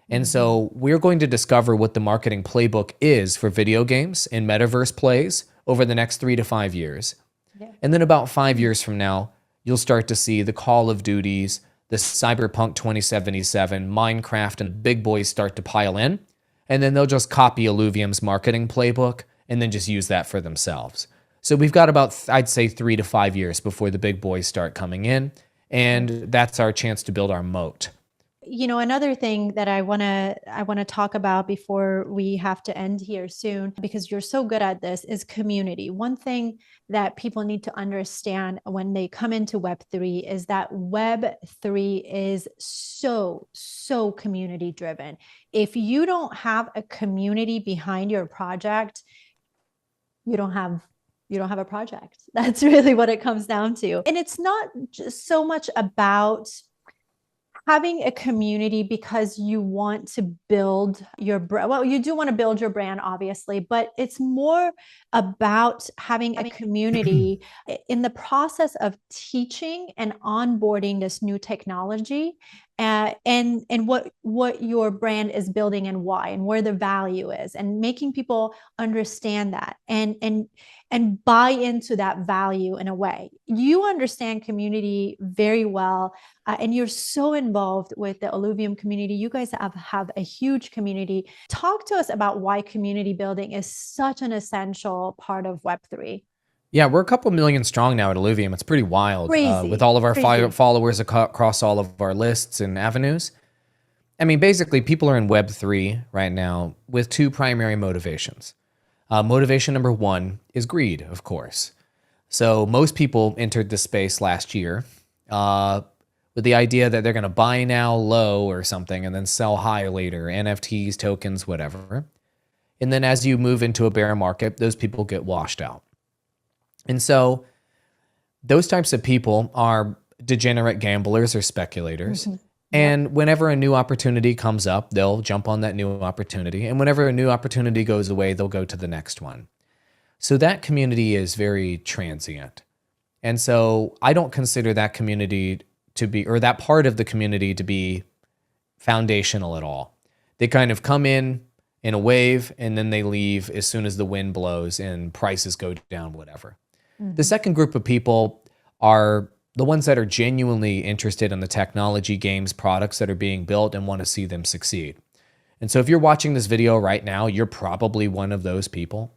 And so we're going to discover what the marketing playbook is for video games and metaverse plays over the next 3 to 5 years. Yeah. And then about 5 years from now, you'll start to see the Call of Duties, the Cyberpunk 2077, Minecraft, and the big boys start to pile in. And then they'll just copy Illuvium's marketing playbook and then just use that for themselves. So we've got about, I'd say, 3 to 5 years before the big boys start coming in. And that's our chance to build our moat. Another thing that I want to talk about before we have to end here soon, because you're so good at this, is community. One thing that people need to understand when they come into Web3 is that Web3 is so community driven. If you don't have a community behind your project, you don't have a project. That's really what it comes down to. And it's not just so much about having a community because you want to build your brand. Well, you do want to build your brand, obviously, but it's more about having a community in the process of teaching and onboarding this new technology, and what your brand is building and why, and where the value is, and making people understand that and buy into that value. In a way, you understand community very well, and you're so involved with the Illuvium community. You guys have a huge community. Talk to us about why community building is such an essential part of Web3. Yeah, we're a couple million strong now at Illuvium. It's pretty wild, Crazy. with all of our Crazy. followers across all of our lists and avenues. I mean, basically, people are in Web3 right now with two primary motivations. Motivation number one is greed, of course. So most people entered the space last year with the idea that they're going to buy now low or something and then sell high later, NFTs, tokens, whatever. And then as you move into a bear market, those people get washed out. And so those types of people are degenerate gamblers or speculators. Mm-hmm. And whenever a new opportunity comes up, they'll jump on that new opportunity. And whenever a new opportunity goes away, they'll go to the next one. So that community is very transient. And so I don't consider that community to be, or that part of the community to be foundational at all. They kind of come in a wave and then they leave as soon as the wind blows and prices go down, whatever. Mm-hmm. The second group of people are the ones that are genuinely interested in the technology, games, products that are being built and want to see them succeed. And so if you're watching this video right now, you're probably one of those people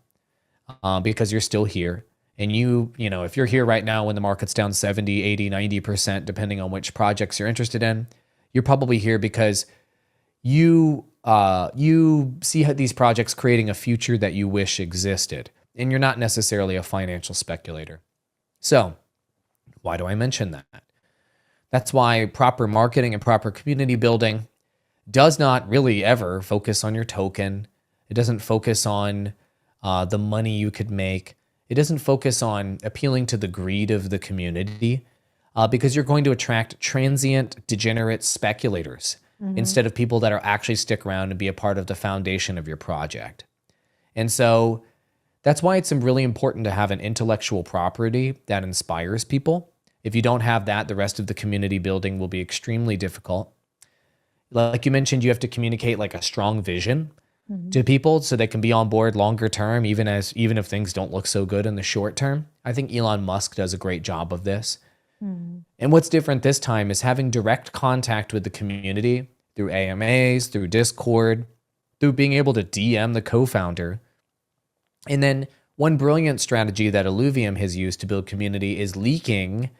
because you're still here. And you know, if you're here right now when the market's down 70, 80, 90%, depending on which projects you're interested in, you're probably here because you see these projects creating a future that you wish existed. And you're not necessarily a financial speculator. So why do I mention that? That's why proper marketing and proper community building does not really ever focus on your token. It doesn't focus on the money you could make. It doesn't focus on appealing to the greed of the community because you're going to attract transient, degenerate speculators instead of people that are actually stick around and be a part of the foundation of your project. And so that's why it's really important to have an intellectual property that inspires people. If you don't have that, the rest of the community building will be extremely difficult. Like you mentioned, you have to communicate like a strong vision to people so they can be on board longer term, even if things don't look so good in the short term. I think Elon Musk does a great job of this. And what's different this time is having direct contact with the community through AMAs, through Discord, through being able to DM the co-founder. And then one brilliant strategy that Illuvium has used to build community is leaking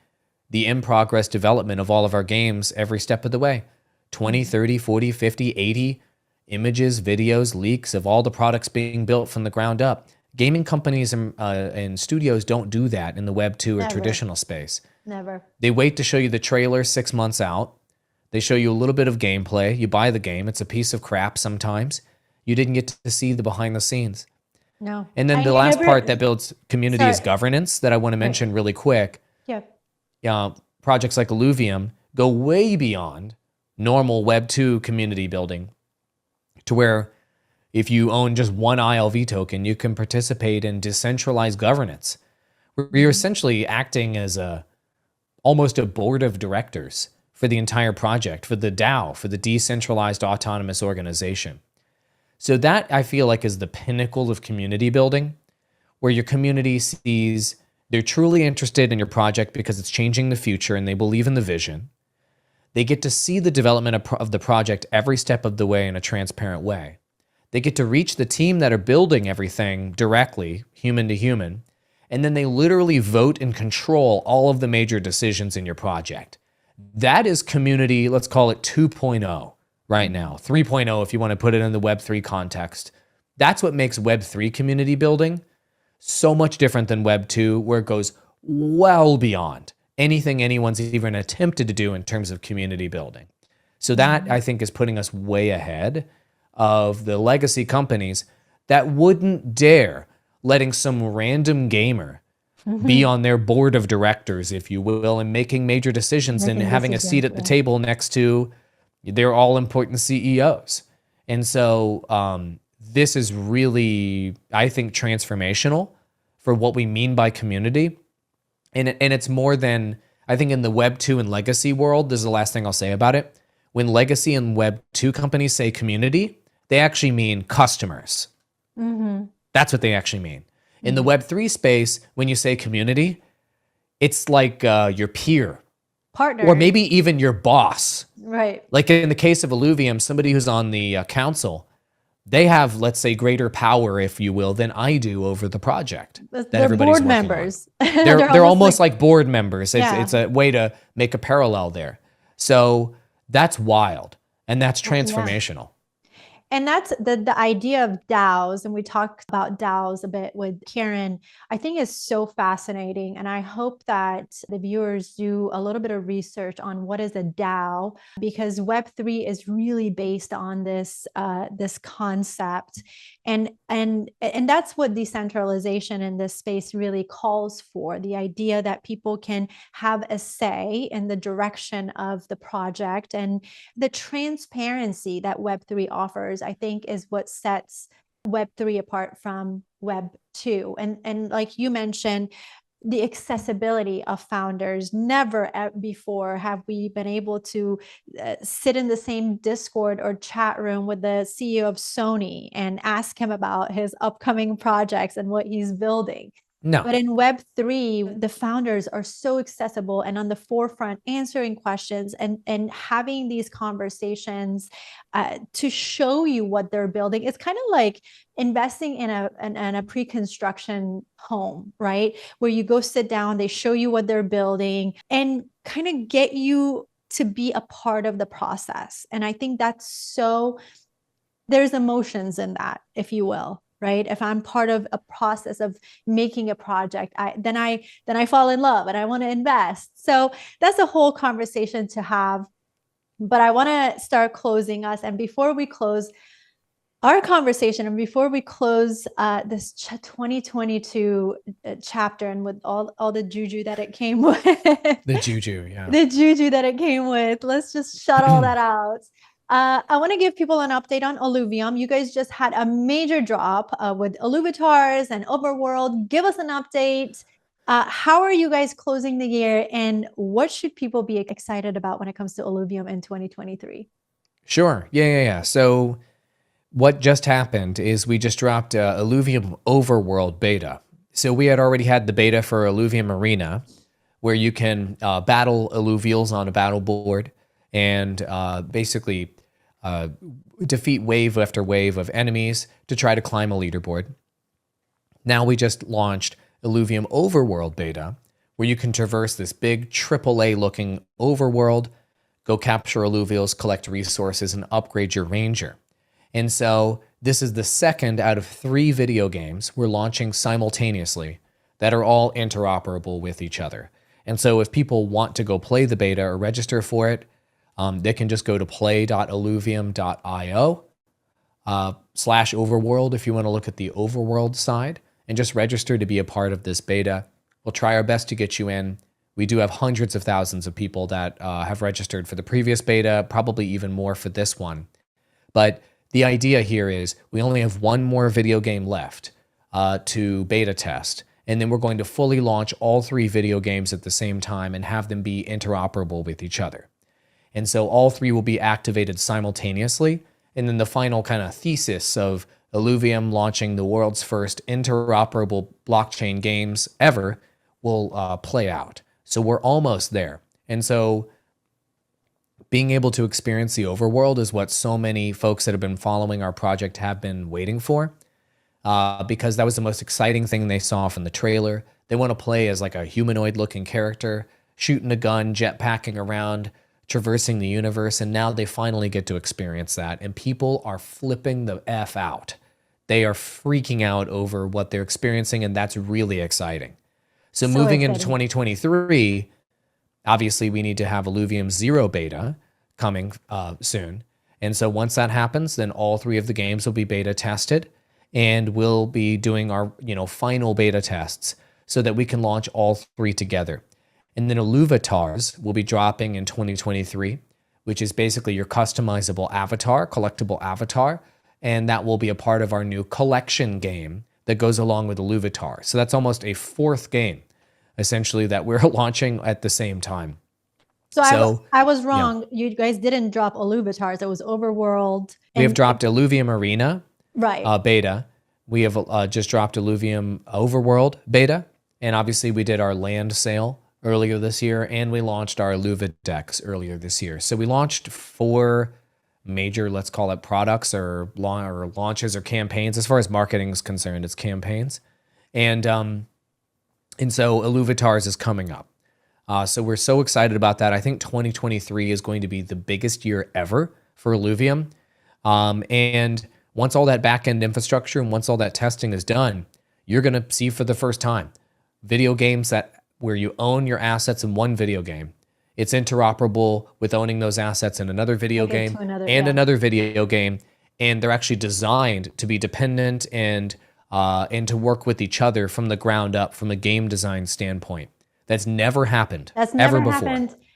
the in-progress development of all of our games every step of the way. 20, 30, 40, 50, 80 images, videos, leaks of all the products being built from the ground up. Gaming companies and studios don't do that in the Web2 or traditional space. Never. They wait to show you the trailer 6 months out. They show you a little bit of gameplay. You buy the game. It's a piece of crap sometimes. You didn't get to see the behind the scenes. No. And then the last part that builds community is governance that I want to mention really quick. Yeah. Projects like Illuvium go way beyond normal Web2 community building to where if you own just one ILV token, you can participate in decentralized governance, where you're essentially acting as almost a board of directors for the entire project, for the DAO, for the decentralized autonomous organization. So that I feel like is the pinnacle of community building, where your community sees they're truly interested in your project because it's changing the future and they believe in the vision. They get to see the development of the project every step of the way in a transparent way. They get to reach the team that are building everything directly, human to human, and then they literally vote and control all of the major decisions in your project. That is community, let's call it 2.0 right now, 3.0 if you want to put it in the Web3 context. That's what makes Web3 community building so much different than Web2, where it goes well beyond anything anyone's even attempted to do in terms of community building. So that, I think, is putting us way ahead of the legacy companies that wouldn't dare letting some random gamer be on their board of directors, if you will, and making major decisions and having a seat at the table next to their all-important CEOs. And so this is really, I think, transformational for what we mean by community. And it's more than, I think in the Web 2 and legacy world, this is the last thing I'll say about it. When legacy and Web 2 companies say community, they actually mean customers. That's what they actually mean. In the Web 3 space, when you say community, it's like your peer. Partner. Or maybe even your boss. Right. Like in the case of Illuvium, somebody who's on the council, they have, let's say, greater power, if you will, than I do over the project. They're board members. They're almost like board members. It's a way to make a parallel there. So that's wild, and that's transformational. And that's the idea of DAOs. And we talked about DAOs a bit with Karen, I think is so fascinating. And I hope that the viewers do a little bit of research on what is a DAO, because Web3 is really based on this, this concept. And that's what decentralization in this space really calls for. The idea that people can have a say in the direction of the project, and the transparency that Web3 offers, I think, is what sets Web3 apart from Web 2. And like you mentioned, the accessibility of founders. Never before have we been able to sit in the same Discord or chat room with the CEO of Sony and ask him about his upcoming projects and what he's building. No. But in Web3, the founders are so accessible and on the forefront, answering questions and having these conversations to show you what they're building. It's kind of like investing in a pre-construction home, right? Where you go sit down, they show you what they're building and kind of get you to be a part of the process. And I think there's emotions in that, if you will. Right? If I'm part of a process of making a project, then I fall in love and I want to invest. So that's a whole conversation to have. But I want to start closing us. And before we close our conversation, and before we close this 2022 chapter, and with all the juju that it came with, the juju that it came with, let's just shut all that out. I want to give people an update on Illuvium. You guys just had a major drop with Illuvatars and Overworld. Give us an update. How are you guys closing the year, and what should people be excited about when it comes to Illuvium in 2023? Sure. Yeah. So what just happened is we just dropped Illuvium Overworld beta. So we had already had the beta for Illuvium Arena, where you can battle Illuvials on a battle board and basically defeat wave after wave of enemies to try to climb a leaderboard. Now we just launched Illuvium Overworld beta, where you can traverse this big AAA looking overworld, go capture Illuvials, collect resources, and upgrade your ranger. And so this is the second out of 3 video games we're launching simultaneously that are all interoperable with each other. And so if people want to go play the beta or register for it, they can just go to play.illuvium.io /overworld if you want to look at the overworld side, and just register to be a part of this beta. We'll try our best to get you in. We do have hundreds of thousands of people that have registered for the previous beta, probably even more for this one. But the idea here is we only have one more video game left to beta test, and then we're going to fully launch all 3 video games at the same time and have them be interoperable with each other. And so all 3 will be activated simultaneously. And then the final kind of thesis of Illuvium launching the world's first interoperable blockchain games ever will play out. So we're almost there. And so being able to experience the overworld is what so many folks that have been following our project have been waiting for, because that was the most exciting thing they saw from the trailer. They want to play as like a humanoid looking character, shooting a gun, jetpacking around, traversing the universe, and now they finally get to experience that. And people are flipping the F out. They are freaking out over what they're experiencing, and that's really exciting. So moving into 2023, obviously we need to have Illuvium 0 beta coming soon. And so once that happens, then all 3 of the games will be beta tested, and we'll be doing our final beta tests so that we can launch all 3 together. And then Illuvatars will be dropping in 2023, which is basically your customizable avatar, collectible avatar, and that will be a part of our new collection game that goes along with Illuvitar. So that's almost a 4th game, essentially, that we're launching at the same time. So I was wrong. Yeah. You guys didn't drop Illuvatars. It was Overworld. We have dropped Illuvium Arena beta. We have just dropped Illuvium Overworld beta. And obviously we did our land sale earlier this year, and we launched our Illuva decks earlier this year. So we launched 4 major, let's call it products or launches or campaigns. As far as marketing is concerned, it's campaigns. And so Illuvatars is coming up. So we're so excited about that. I think 2023 is going to be the biggest year ever for Illuvium. And once all that back-end infrastructure and once all that testing is done, you're going to see for the first time video games where you own your assets in one video game. It's interoperable with owning those assets in another video game another video game. And they're actually designed to be dependent and to work with each other from the ground up, from a game design standpoint. That's never happened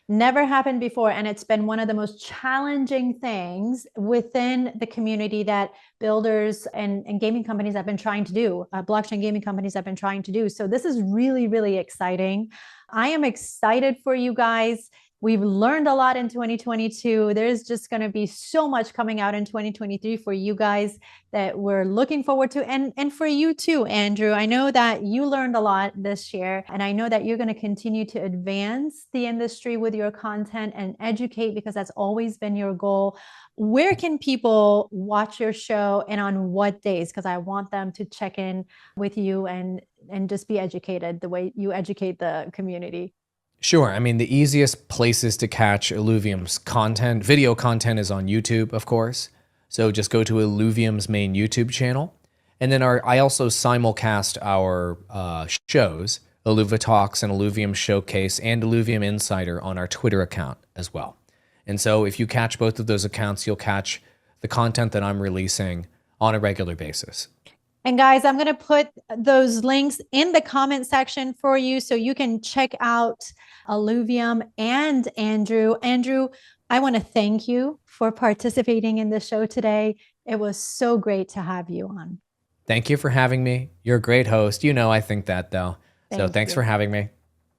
Never happened before. And it's been one of the most challenging things within the community that builders and gaming companies have been trying to do, blockchain gaming companies have been trying to do. So this is really, really exciting. I am excited for you guys. We've learned a lot in 2022. There's just going to be so much coming out in 2023 for you guys that we're looking forward to. And for you too, Andrew. I know that you learned a lot this year, and I know that you're going to continue to advance the industry with your content and educate, because that's always been your goal. Where can people watch your show, and on what days? Because I want them to check in with you and just be educated the way you educate the community. Sure. I mean, the easiest places to catch Illuvium's content, video content, is on YouTube, of course. So just go to Illuvium's main YouTube channel. And then I also simulcast our shows, Illuva Talks and Illuvium Showcase and Illuvium Insider, on our Twitter account as well. And so if you catch both of those accounts, you'll catch the content that I'm releasing on a regular basis. And guys, I'm going to put those links in the comment section for you so you can check out Illuvium and Andrew. Andrew, I want to thank you for participating in the show today. It was so great to have you on. Thank you for having me. You're a great host. I think that, though. So thanks for having me.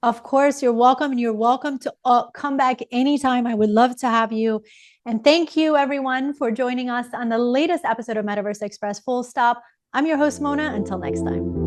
Of course, you're welcome. And you're welcome to come back anytime. I would love to have you. And thank you, everyone, for joining us on the latest episode of Metaverse Express Full Stop. I'm your host, Mona. Until next time.